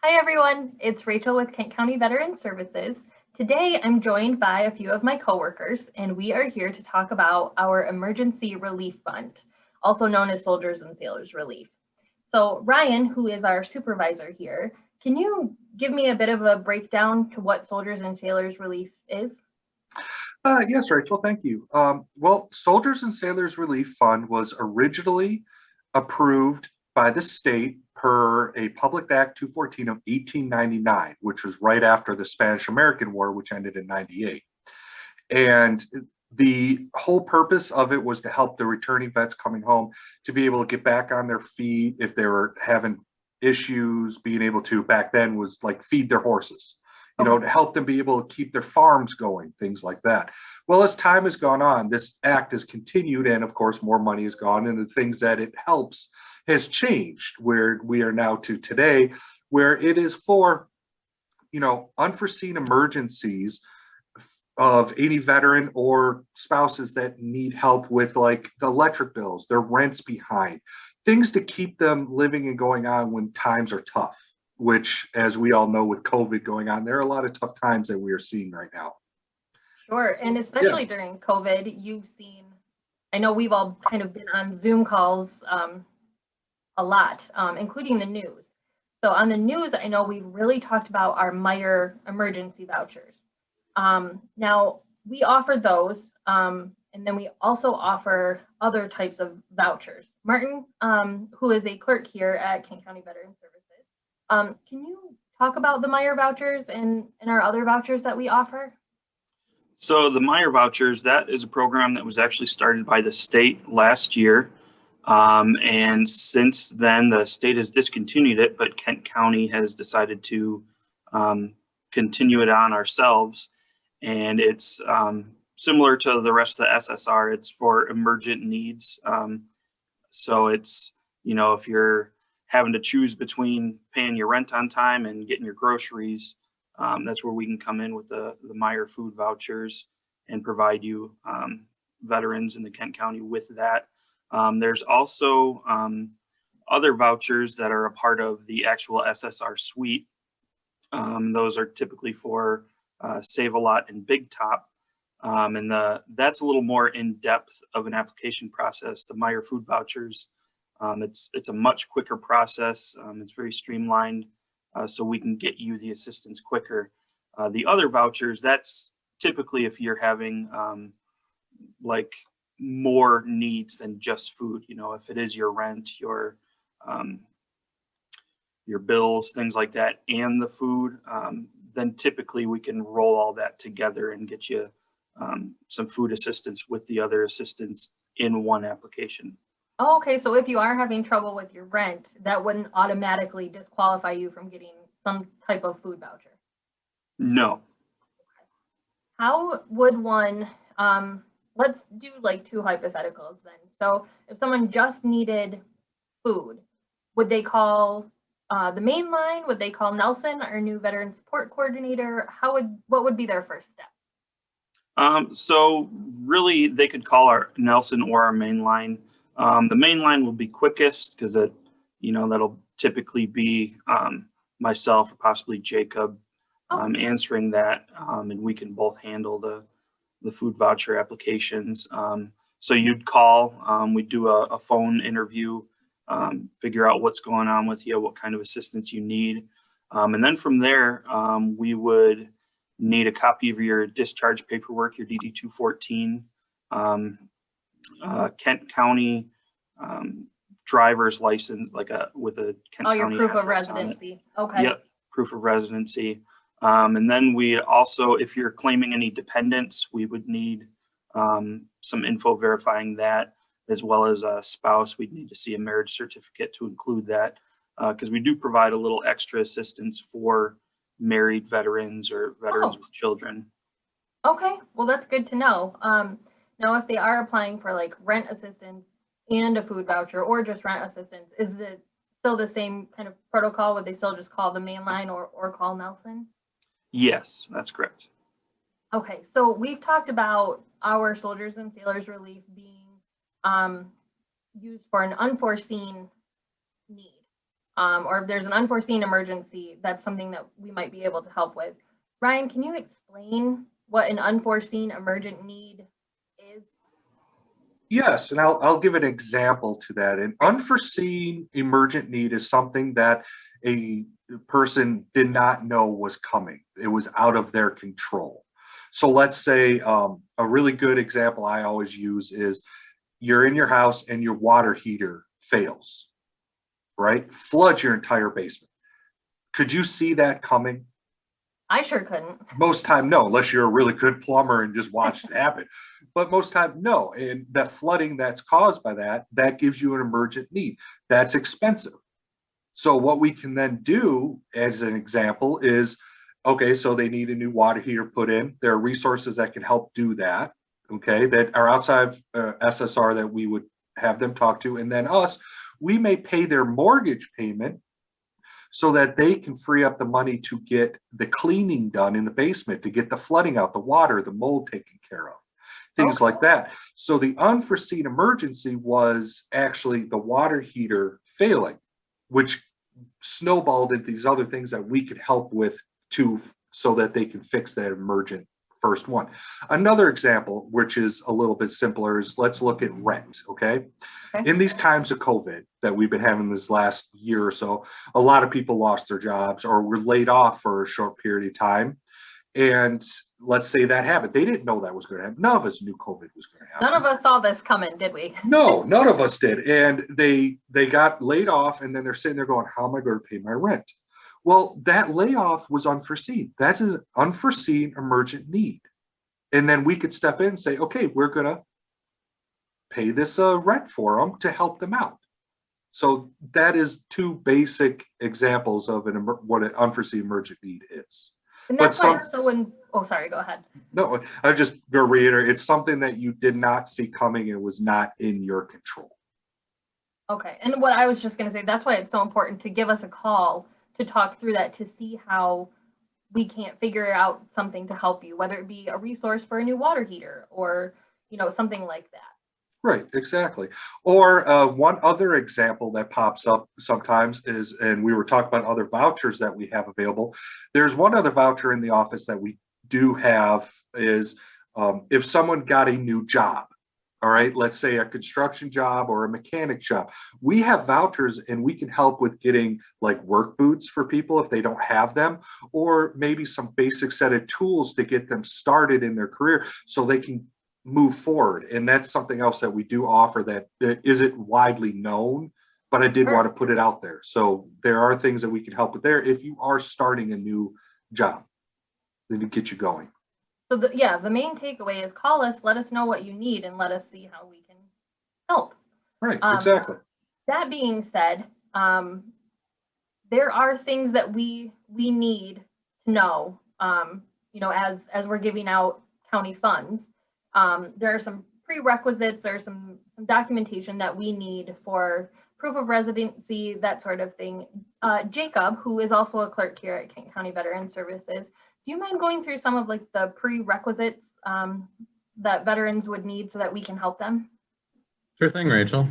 Hi everyone, it's Rachel with Kent County Veteran Services. Today I'm joined by a few of my coworkers and we are here to talk about our Emergency Relief Fund, also known as Soldiers and Sailors Relief. So Ryan, who is our supervisor here, can you give me a bit of a breakdown to what Soldiers and Sailors Relief is? Yes, Rachel, thank you. Well, Soldiers and Sailors Relief Fund was originally approved by the state per a Public Act 214 of 1899, which was right after the Spanish-American War, which ended in 98. And the whole purpose of it was to help the returning vets coming home to be able to get back on their feet if they were having issues, being able to, back then, was like feed their horses, to help them be able to keep their farms going, things like that. Well, as time has gone on, this act has continued, and of course, more money has gone, and the things that it helps has changed, where we are now to today, where it is for, unforeseen emergencies of any veteran or spouses that need help with like the electric bills, their rents behind, things to keep them living and going on when times are tough, which, as we all know, with COVID going on, there are a lot of tough times that we are seeing right now. Sure, and especially during COVID, you've seen, I know we've all kind of been on Zoom calls a lot, including the news. So on the news, I know we've really talked about our Meijer emergency vouchers. Now, we offer those, and then we also offer other types of vouchers. Martin, who is a clerk here at Kent County Veteran Services, can you talk about the Meijer Vouchers and our other vouchers that we offer? So the Meijer Vouchers, that is a program that was actually started by the state last year. And since then, the state has discontinued it, but Kent County has decided to continue it on ourselves. And it's similar to the rest of the SSR. It's for emergent needs. So it's, if you're having to choose between paying your rent on time and getting your groceries, that's where we can come in with the Meijer food vouchers and provide you veterans in the Kent County with that. There's also other vouchers that are a part of the actual SSR suite. Those are typically for Save a Lot and Big Top. And that's a little more in depth of an application process. The Meijer food vouchers, it's a much quicker process. It's very streamlined, so we can get you the assistance quicker. The other vouchers, that's typically if you're having like more needs than just food. If it is your rent, your bills, things like that, and the food, then typically we can roll all that together and get you some food assistance with the other assistance in one application. Oh, okay, so if you are having trouble with your rent, that wouldn't automatically disqualify you from getting some type of food voucher? No. How would one, let's do like two hypotheticals then. So if someone just needed food, would they call the main line? Would they call Nelson, our new veteran support coordinator? What would be their first step? So really they could call our Nelson or our main line. The main line will be quickest because that'll typically be myself or possibly Jacob answering that, and we can both handle the food voucher applications. So you'd call, we'd do a phone interview, figure out what's going on with you, what kind of assistance you need. And then from there, we would need a copy of your discharge paperwork, your DD-214, Kent County driver's license, with a Kent County your proof of address on it. residency. Okay. Yep, proof of residency. And then we also, if you're claiming any dependents, we would need some info verifying that, as well as a spouse. We'd need to see a marriage certificate to include that, because we do provide a little extra assistance for married veterans or veterans with children. Okay, well, that's good to know. Now, if they are applying for like rent assistance and a food voucher or just rent assistance, is it still the same kind of protocol? Would they still just call the main line or call Nelson? Yes, that's correct. Okay, so we've talked about our Soldiers and Sailors Relief being used for an unforeseen need. or if there's an unforeseen emergency, that's something that we might be able to help with. Ryan, can you explain what an unforeseen emergent need is? Yes, and I'll give an example to that. An unforeseen emergent need is something that a person did not know was coming. It was out of their control. So let's say a really good example I always use is you're in your house and your water heater fails, right? Floods your entire basement. Could you see that coming? I sure couldn't. Most time, no, unless you're a really good plumber and just watch it happen. But most time, no. And that flooding that's caused by that, that gives you an emergent need. That's expensive. So what we can then do as an example is, okay, so they need a new water heater put in. There are resources that can help do that, okay, that are outside SSR that we would have them talk to. And then us, we may pay their mortgage payment so that they can free up the money to get the cleaning done in the basement, to get the flooding out, the water, the mold taken care of, things like that. So the unforeseen emergency was actually the water heater failing, which snowballed into these other things that we could help with to so that they can fix that emergent first one. Another example, which is a little bit simpler, is let's look at rent, okay? In these times of COVID that we've been having this last year or so, a lot of people lost their jobs or were laid off for a short period of time. And let's say that happened. They didn't know that was going to happen. None of us knew COVID was going to happen. None of us saw this coming, did we? No, none of us did. And they got laid off, and then they're sitting there going, how am I going to pay my rent? Well, that layoff was unforeseen. That's an unforeseen emergent need. And then we could step in and say, okay, we're going to pay this rent for them to help them out. So that is two basic examples of what an unforeseen emergent need is. And that's why it's so oh, sorry, go ahead. No, I just go reiterate, it's something that you did not see coming and was not in your control. Okay, and what I was just going to say, that's why it's so important to give us a call to talk through that, to see how we can't figure out something to help you, whether it be a resource for a new water heater or, you know, something like that. Right, exactly. Or one other example that pops up sometimes is, and we were talking about other vouchers that we have available. There's one other voucher in the office that we do have is if someone got a new job, all right, let's say a construction job or a mechanic job, we have vouchers and we can help with getting like work boots for people if they don't have them, or maybe some basic set of tools to get them started in their career so they can move forward. And that's something else that we do offer that isn't widely known, but I did want to put it out there. So there are things that we can help with there if you are starting a new job, then to get you going. So the main takeaway is call us, let us know what you need, and let us see how we can help. Right, exactly. That being said, there are things that we need to know, you know, as we're giving out county funds. There are some prerequisites, there's some documentation that we need for proof of residency, that sort of thing. Jacob, who is also a clerk here at Kent County Veteran Services, do you mind going through some of like the prerequisites that veterans would need so that we can help them? Sure thing, Rachel.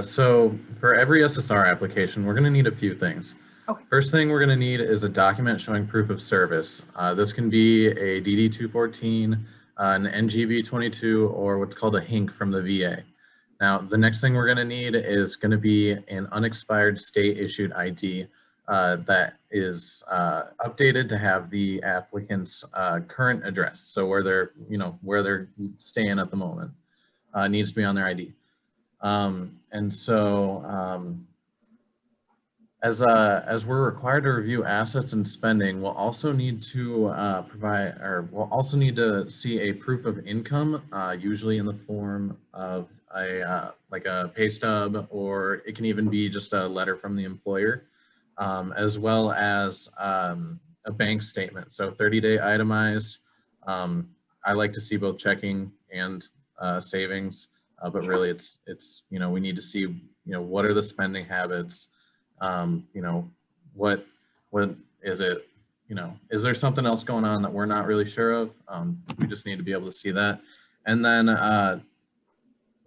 So for every SSR application, we're going to need a few things. Okay. First thing we're going to need is a document showing proof of service. This can be a DD-214, an NGV-22, or what's called a HINC from the VA. Now, the next thing we're going to need is going to be an unexpired state-issued ID that is updated to have the applicant's current address. So where they're, where they're staying at the moment needs to be on their ID. And so as we're required to review assets and spending, we'll also need to we'll also need to see a proof of income, usually in the form of like a pay stub, or it can even be just a letter from the employer, as well as a bank statement. So 30-day itemized. I like to see both checking and savings, but really it's we need to see what are the spending habits. What is it, is there something else going on that we're not really sure of? We just need to be able to see that. And then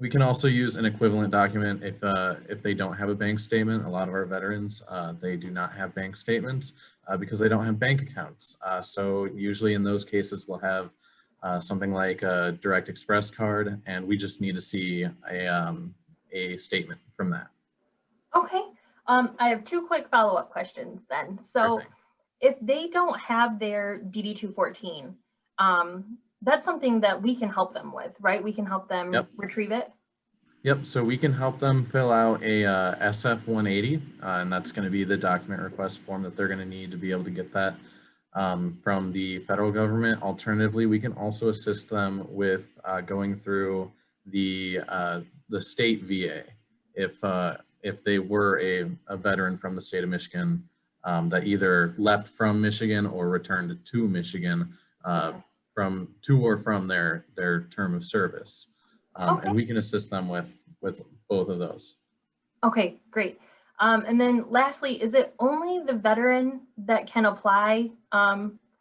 We can also use an equivalent document if they don't have a bank statement. A lot of our veterans, they do not have bank statements because they don't have bank accounts. So usually in those cases, they'll have something like a Direct Express card, and we just need to see a statement from that. Okay. I have two quick follow-up questions then. So Perfect. if they don't have their DD-214, that's something that we can help them with, right? We can help them Yep. retrieve it. Yep, so we can help them fill out a SF-180, and that's going to be the document request form that they're going to need to be able to get that from the federal government. Alternatively, we can also assist them with going through the state VA if they were a veteran from the state of Michigan that either left from Michigan or returned to Michigan from their term of service. Okay. And we can assist them with both of those. Okay, great. And then lastly, is it only the veteran that can apply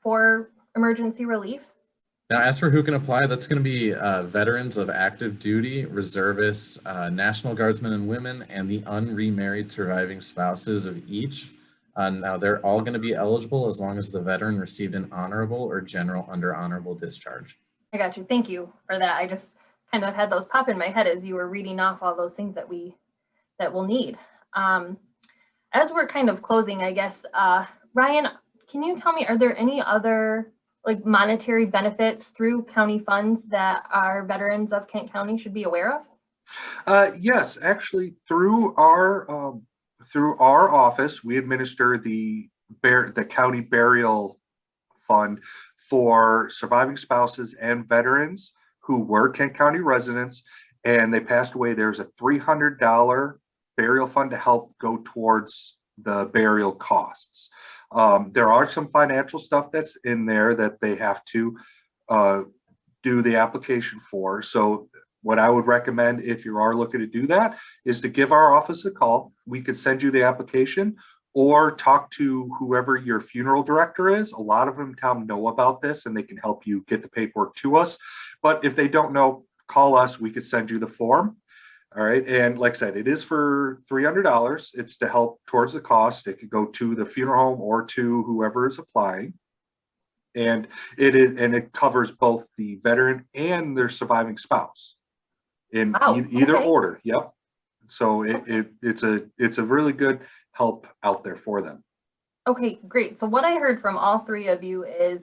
for emergency relief? Now, as for who can apply, that's going to be veterans of active duty, reservists, National Guardsmen and women, and the unremarried surviving spouses of each. Now, they're all going to be eligible as long as the veteran received an honorable or general under honorable discharge. I got you. Thank you for that. I just kind of had those pop in my head as you were reading off all those things that we'll need. As we're kind of closing, I guess, Ryan, can you tell me, are there any other like monetary benefits through county funds that our veterans of Kent County should be aware of? Yes, actually, through our office, we administer the county burial fund for surviving spouses and veterans who were Kent County residents and they passed away. There's a $300 burial fund to help go towards the burial costs. There are some financial stuff that's in there that they have to do the application for. So what I would recommend if you are looking to do that is to give our office a call. We could send you the application or talk to whoever your funeral director is. A lot of them in town know about this and they can help you get the paperwork to us. But if they don't know, call us, we could send you the form. All right. And like I said, it is for $300. It's to help towards the cost. It could go to the funeral home or to whoever is applying. And it covers both the veteran and their surviving spouse in either order. Yep. So it's a really good help out there for them. Okay, great. So what I heard from all three of you is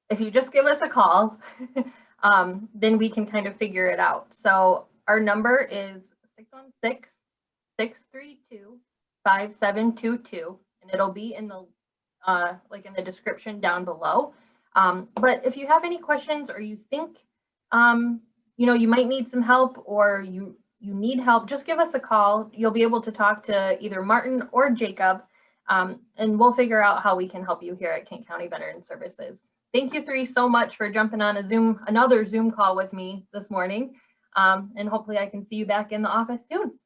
if you just give us a call, then we can kind of figure it out. So our number is 616-632-5722, and it'll be in the in the description down below. But if you have any questions or you think you might need some help or you need help, just give us a call. You'll be able to talk to either Martin or Jacob, and we'll figure out how we can help you here at Kent County Veteran Services. Thank you three so much for jumping on another Zoom call with me this morning. And hopefully I can see you back in the office soon.